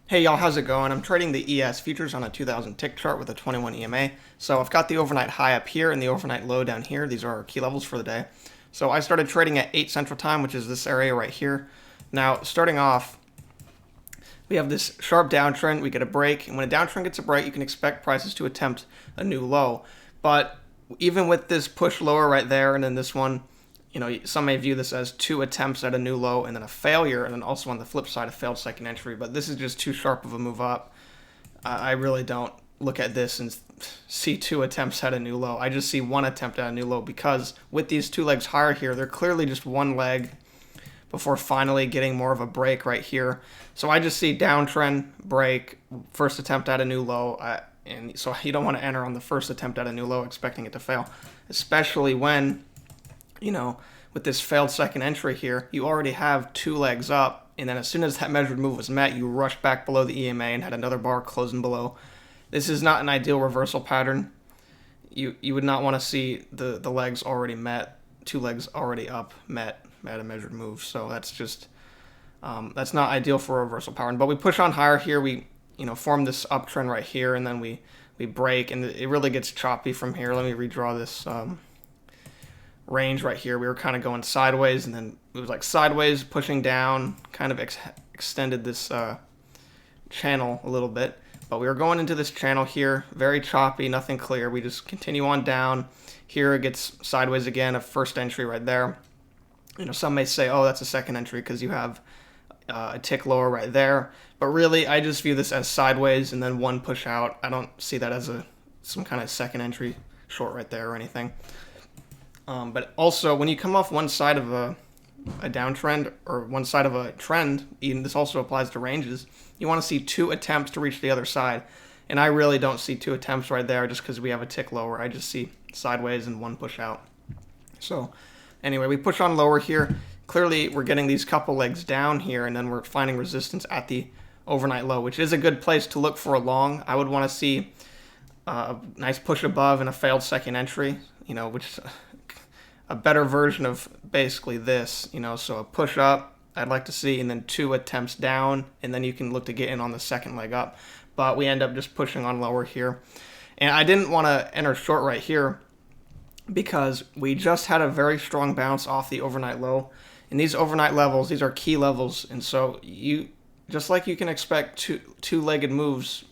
Hey y'all, how's it going? I'm trading the ES futures on a 2000 tick chart with a 21 EMA. So I've got the overnight high up here and the overnight low down here. These are our key levels for the day. So I started trading at 8 Central Time, which is this area right here. Now, starting off, we have this sharp downtrend. We get a break, and when a downtrend gets a break, you can expect prices to attempt a new low. But even with this push lower right there, and then this one, some may view this as two attempts at a new low and then a failure, and then also on the flip side, a failed second entry. But this is just too sharp of a move up. I really don't look at this and see two attempts at a new low. I just see one attempt at a new low because with these two legs higher here, they're clearly just one leg before finally getting more of a break right here. So I just see downtrend, break, first attempt at a new low, and so you don't want to enter on the first attempt at a new low expecting it to fail, especially when, with this failed second entry here, you already have two legs up, and then as soon as that measured move was met, you rushed back below the EMA and had another bar closing below. This is not an ideal reversal pattern. You would not want to see the legs already met, two legs already up, met at a measured move. So that's just that's not ideal for a reversal pattern. But we push on higher here. We form this uptrend right here, and then we break, and it really gets choppy from here. Let me redraw this range right here. We were kind of going sideways, and then it was like sideways, pushing down, kind of extended this channel a little bit. But we were going into this channel here, very choppy, nothing clear. We just continue on down. Here it gets sideways again, a first entry right there. Some may say, oh, that's a second entry because you have a tick lower right there. But really, I just view this as sideways and then one push out. I don't see that as some kind of second entry short right there or anything. But also, when you come off one side of a downtrend or one side of a trend, and this also applies to ranges, you want to see two attempts to reach the other side. And I really don't see two attempts right there just because we have a tick lower. I just see sideways and one push out. So anyway, we push on lower here. Clearly, we're getting these couple legs down here, and then we're finding resistance at the overnight low, which is a good place to look for a long. I would want to see a nice push above and a failed second entry, which a better version of basically this, so a push up I'd like to see, and then two attempts down, and then you can look to get in on the second leg up. But we end up just pushing on lower here. And I didn't want to enter short right here because we just had a very strong bounce off the overnight low. And these overnight levels, these are key levels, and so just like you can expect two-legged moves,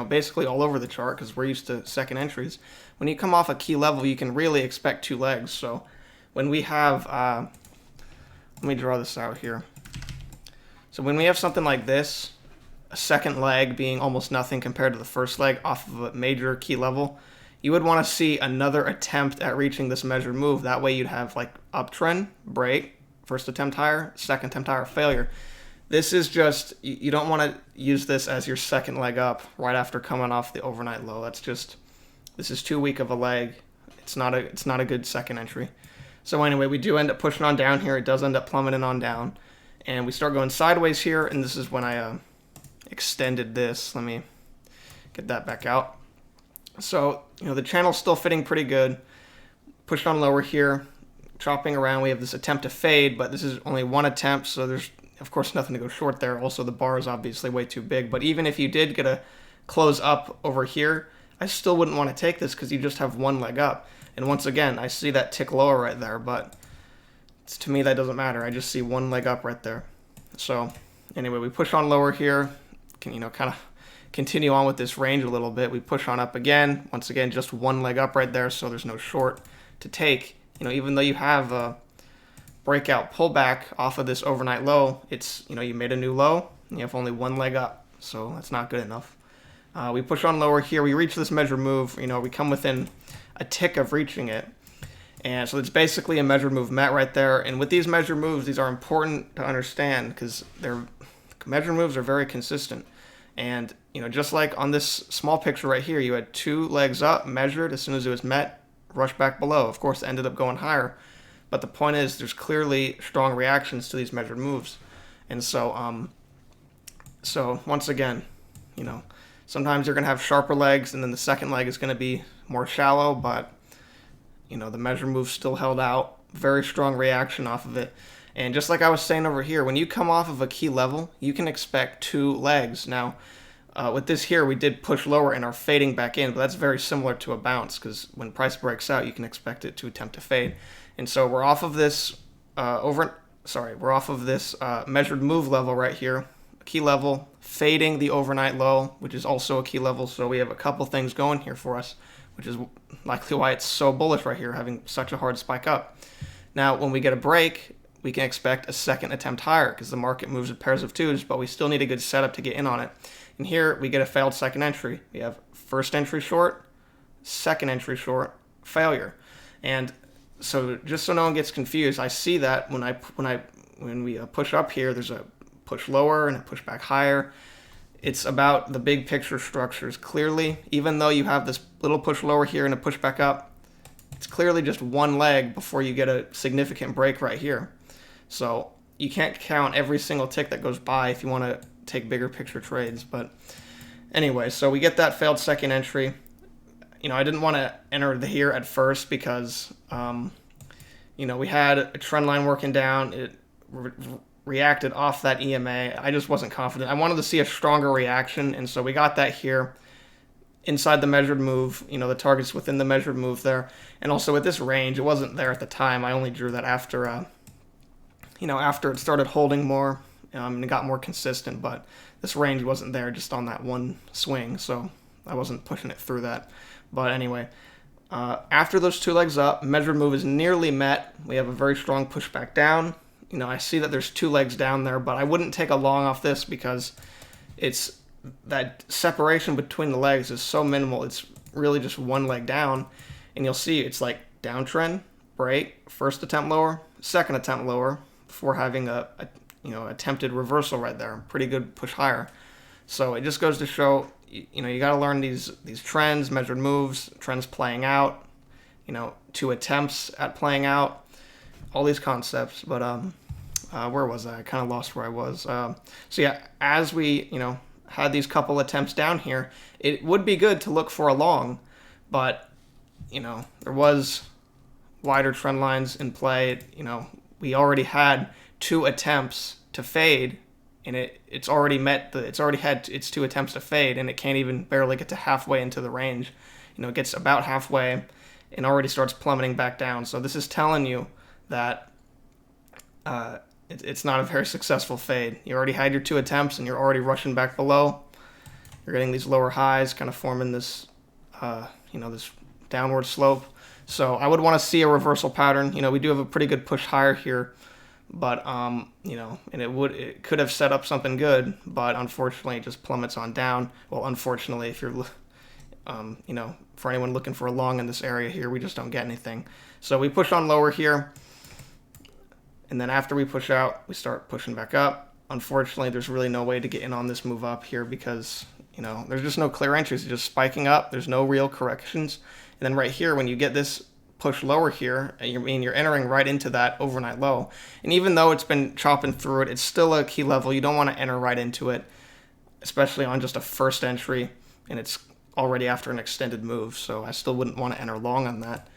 basically all over the chart because we're used to second entries. When you come off a key level, you can really expect two legs. So when we have, let me draw this out here. So when we have something like this, a second leg being almost nothing compared to the first leg off of a major key level, you would want to see another attempt at reaching this measured move. That way you'd have like uptrend, break, first attempt higher, second attempt higher, failure. This is just, you don't want to use this as your second leg up right after coming off the overnight low. This is too weak of a leg. It's not a good second entry. So anyway, we do end up pushing on down here. It does end up plummeting on down. And we start going sideways here, and this is when I extended this. Let me get that back out. So, the channel's still fitting pretty good. Pushed on lower here, chopping around. We have this attempt to fade, but this is only one attempt, so there's, of course, nothing to go short there. Also, the bar is obviously way too big. But even if you did get a close up over here, I still wouldn't want to take this because you just have one leg up. And once again, I see that tick lower right there, but to me that doesn't matter. I just see one leg up right there. So anyway, we push on lower here. Can kind of continue on with this range a little bit. We push on up again. Once again, just one leg up right there, so there's no short to take. Even though you have a breakout pullback off of this overnight low, it's you made a new low. And you have only one leg up, so that's not good enough. We push on lower here. We reach this measured move. We come within a tick of reaching it. And so it's basically a measured move met right there. And with these measured moves, these are important to understand because measured moves are very consistent. And, just like on this small picture right here, you had two legs up, measured. As soon as it was met, rushed back below. Of course, it ended up going higher. But the point is there's clearly strong reactions to these measured moves. And so, once again, sometimes you're going to have sharper legs, and then the second leg is going to be more shallow, but, the measure move still held out. Very strong reaction off of it. And just like I was saying over here, when you come off of a key level, you can expect 2 legs. Now, with this here, we did push lower and are fading back in, but that's very similar to a bounce, because when price breaks out, you can expect it to attempt to fade. And so we're off of this measured move level right here, a key level, fading the overnight low, which is also a key level. So we have a couple things going here for us, which is likely why it's so bullish right here, having such a hard spike up. Now, when we get a break, we can expect a second attempt higher, because the market moves with pairs of twos, but we still need a good setup to get in on it. And here we get a failed second entry. We have first entry short, second entry short, failure. And so just so no one gets confused, I see that when we push up here, there's a push lower and a push back higher. It's about the big picture structures. Clearly, even though you have this little push lower here and a push back up, it's clearly just one leg before you get a significant break right here. So you can't count every single tick that goes by if you want to take bigger picture trades. But anyway, so we get that failed second entry. I didn't want to enter here at first because, we had a trend line working down. It reacted off that EMA. I just wasn't confident. I wanted to see a stronger reaction, and so we got that here inside the measured move. The target's within the measured move there. And also with this range, it wasn't there at the time. I only drew that after, after it started holding more. And it got more consistent, but this range wasn't there just on that one swing, so I wasn't pushing it through that. But anyway, after those 2 legs up, measured move is nearly met. We have a very strong push back down. I see that there's 2 legs down there, but I wouldn't take a long off this because it's that separation between the legs is so minimal. It's really just 1 leg down, and you'll see it's like downtrend, break, first attempt lower, second attempt lower, before having a attempted reversal right there. Pretty good push higher. So it just goes to show, you got to learn these trends, measured moves, trends playing out, 2 attempts at playing out, all these concepts. But where was I? I kind of lost where I was. So yeah, as we, had these couple attempts down here, it would be good to look for a long, but, there was wider trend lines in play. We already had 2 attempts to fade, and it's already had its 2 attempts to fade, and it can't even barely get to halfway into the range. It gets about halfway and already starts plummeting back down. So this is telling you that it's not a very successful fade. You already had your 2 attempts, and you're already rushing back below. You're getting these lower highs, kind of forming this, this downward slope. So I would want to see a reversal pattern. We do have a pretty good push higher here, but and it could have set up something good, but unfortunately it just plummets on down. Well, unfortunately, if you're for anyone looking for a long in this area here, we just don't get anything. So we push on lower here, and then after we push out, we start pushing back up. Unfortunately, there's really no way to get in on this move up here because there's just no clear entries. It's just spiking up. There's no real corrections. And then right here, when you get this push lower here, you're entering right into that overnight low. And even though it's been chopping through it, it's still a key level. You don't want to enter right into it, especially on just a first entry, and it's already after an extended move. So I still wouldn't want to enter long on that.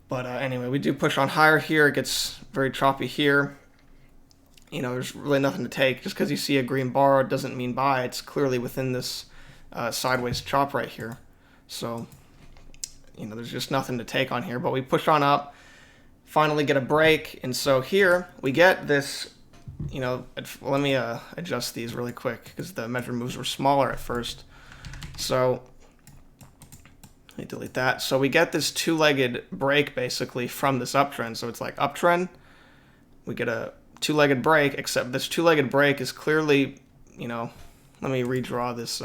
But anyway, we do push on higher here. It gets very choppy here. There's really nothing to take. Just because you see a green bar doesn't mean buy. It's clearly within this sideways chop right here. So there's just nothing to take on here, but we push on up, finally get a break, and so here we get this, let me adjust these really quick because the measured moves were smaller at first. So let me delete that. So we get this 2-legged break basically from this uptrend. So it's like uptrend, we get a 2-legged break, except this 2-legged break is clearly, let me redraw this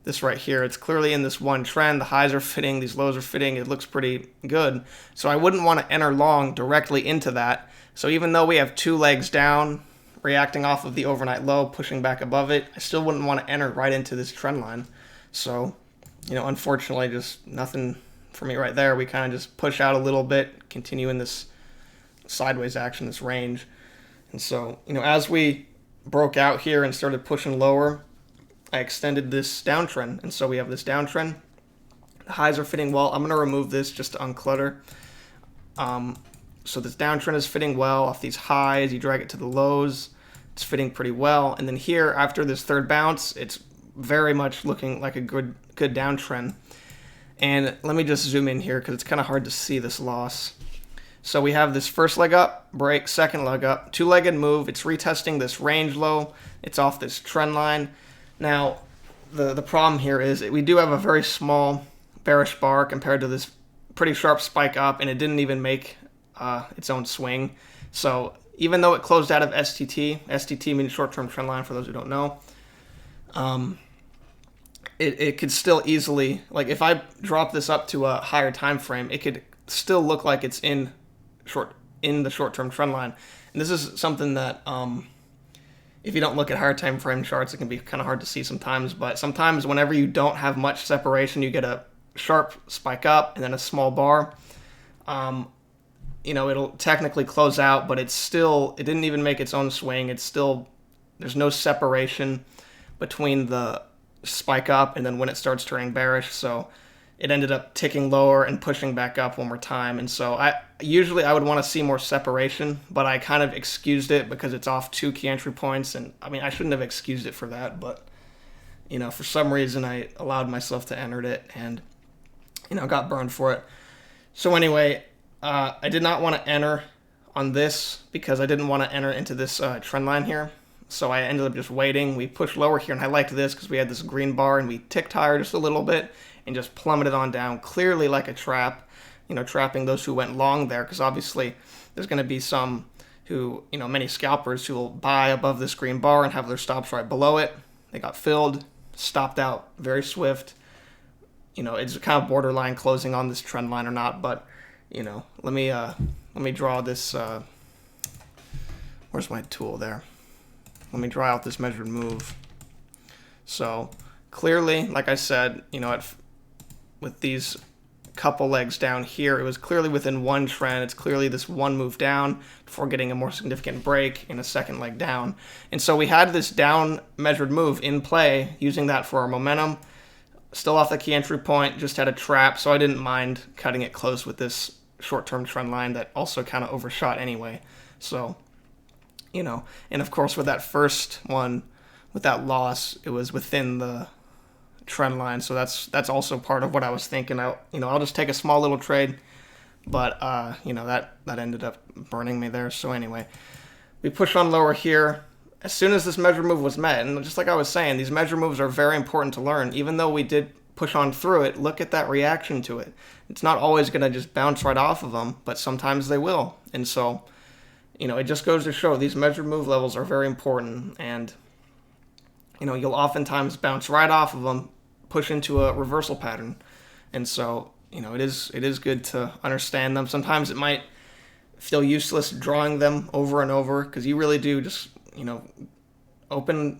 this right here. It's clearly in this one trend. The highs are fitting, these lows are fitting. It looks pretty good. So I wouldn't want to enter long directly into that. So even though we have 2 legs down, reacting off of the overnight low, pushing back above it, I still wouldn't want to enter right into this trend line. So, unfortunately, just nothing for me right there. We kind of just push out a little bit, continue in this sideways action, this range. And so, as we broke out here and started pushing lower, I extended this downtrend, and so we have this downtrend. The highs are fitting well. I'm going to remove this just to unclutter. So this downtrend is fitting well off these highs. You drag it to the lows, it's fitting pretty well. And then here, after this third bounce, it's very much looking like a good downtrend. And let me just zoom in here because it's kind of hard to see this loss. So we have this first leg up, break, second leg up, two-legged move. It's retesting this range low. It's off this trend line. Now, the problem here is we do have a very small bearish bar compared to this pretty sharp spike up, and it didn't even make its own swing. So even though it closed out of STT means short-term trend line for those who don't know, it could still easily, like if I drop this up to a higher time frame, it could still look like it's in the short-term trend line. And this is something that if you don't look at higher time frame charts, it can be kind of hard to see sometimes. But sometimes whenever you don't have much separation, you get a sharp spike up and then a small bar. It'll technically close out, but it didn't even make its own swing. There's no separation between the spike up and then when it starts turning bearish. So it ended up ticking lower and pushing back up one more time. And so I would want to see more separation, but I kind of excused it because it's off 2 key entry points. And I mean, I shouldn't have excused it for that, but for some reason I allowed myself to enter it and, got burned for it. So anyway, I did not want to enter on this because I didn't want to enter into this trend line here. So I ended up just waiting. We pushed lower here, and I liked this because we had this green bar, and we ticked higher just a little bit and just plummeted on down, clearly like a trap, trapping those who went long there, because obviously there's going to be some who, many scalpers who will buy above this green bar and have their stops right below it. They got filled, stopped out very swift. It's kind of borderline closing on this trend line or not, but, let me draw this, where's my tool there? Let me draw out this measured move. So clearly, like I said, with these couple legs down here, it was clearly within one trend. It's clearly this one move down before getting a more significant break in a second leg down. And so we had this down measured move in play, using that for our momentum. Still off the key entry point, just had a trap, so I didn't mind cutting it close with this short-term trend line that also kind of overshot anyway. So, and of course with that first one, with that loss, it was within the trend line, so that's also part of what I was thinking. I'll just take a small little trade, but that ended up burning me there. So anyway, we push on lower here. As soon as this measure move was met, and just like I was saying, these measure moves are very important to learn. Even though we did push on through it, look at that reaction to it. It's not always going to just bounce right off of them, but sometimes they will. And so, it just goes to show these measured move levels are very important, and you'll oftentimes bounce right off of them, push into a reversal pattern. And so, it is good to understand them. Sometimes it might feel useless drawing them over and over because you really do just, open,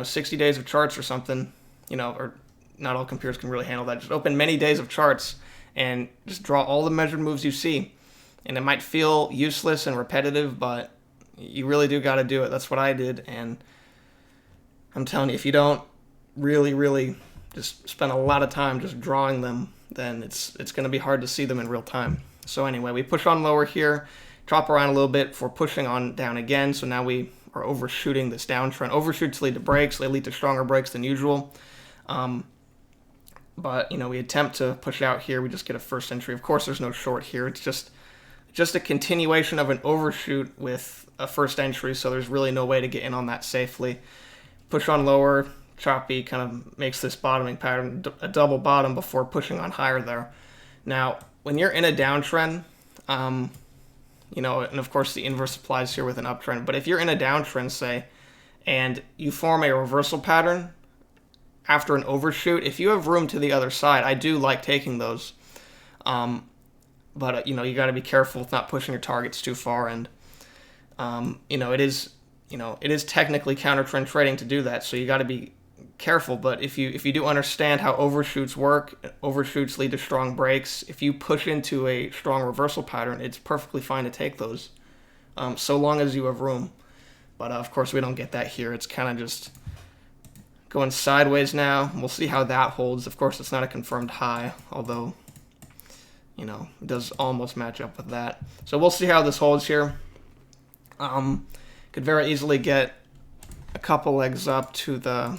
60 days of charts or something, or not all computers can really handle that. Just open many days of charts and just draw all the measured moves you see. And it might feel useless and repetitive, but you really do got to do it. That's what I did. And I'm telling you, if you don't really, really just spend a lot of time just drawing them, then it's going to be hard to see them in real time. So anyway, we push on lower here, drop around a little bit before pushing on down again. So now we are overshooting this downtrend. Overshoots lead to breaks. They lead to stronger breaks than usual. But, we attempt to push out here. We just get a first entry. Of course, there's no short here. It's just a continuation of an overshoot with a first entry, so there's really no way to get in on that safely. Push on lower, choppy, kind of makes this bottoming pattern a double bottom before pushing on higher there. Now, when you're in a downtrend, and of course the inverse applies here with an uptrend, but if you're in a downtrend, say, and you form a reversal pattern after an overshoot, if you have room to the other side, I do like taking those. But, you got to be careful with not pushing your targets too far. And, it is technically counter-trend trading to do that. So you got to be careful. But if you do understand how overshoots work, overshoots lead to strong breaks. If you push into a strong reversal pattern, it's perfectly fine to take those, so long as you have room. But, of course, we don't get that here. It's kind of just going sideways now. We'll see how that holds. Of course, it's not a confirmed high, although, it does almost match up with that. So we'll see how this holds here. Could very easily get a couple legs up to the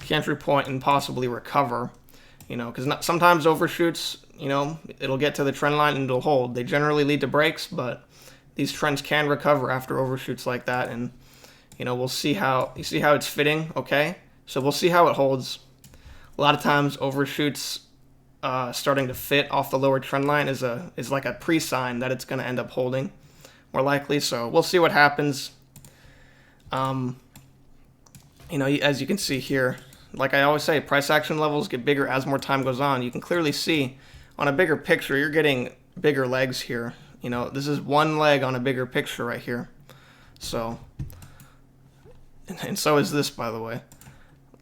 entry point and possibly recover, because sometimes overshoots, it'll get to the trend line and it'll hold. They generally lead to breaks, but these trends can recover after overshoots like that, and we'll see how it's fitting. Okay, so we'll see how it holds. A lot of times overshoots starting to fit off the lower trend line is like a pre-sign that it's going to end up holding more likely. So we'll see what happens. As you can see here, like I always say, price action levels get bigger as more time goes on. You can clearly see on a bigger picture, you're getting bigger legs here. This is one leg on a bigger picture right here. So, and so is this, by the way.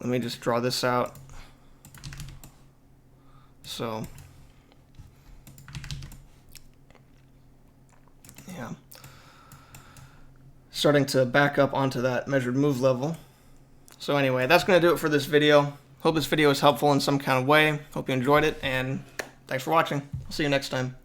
Let me just draw this out. So, yeah. Starting to back up onto that measured move level. So anyway, that's going to do it for this video. Hope this video was helpful in some kind of way. Hope you enjoyed it, and thanks for watching. I'll see you next time.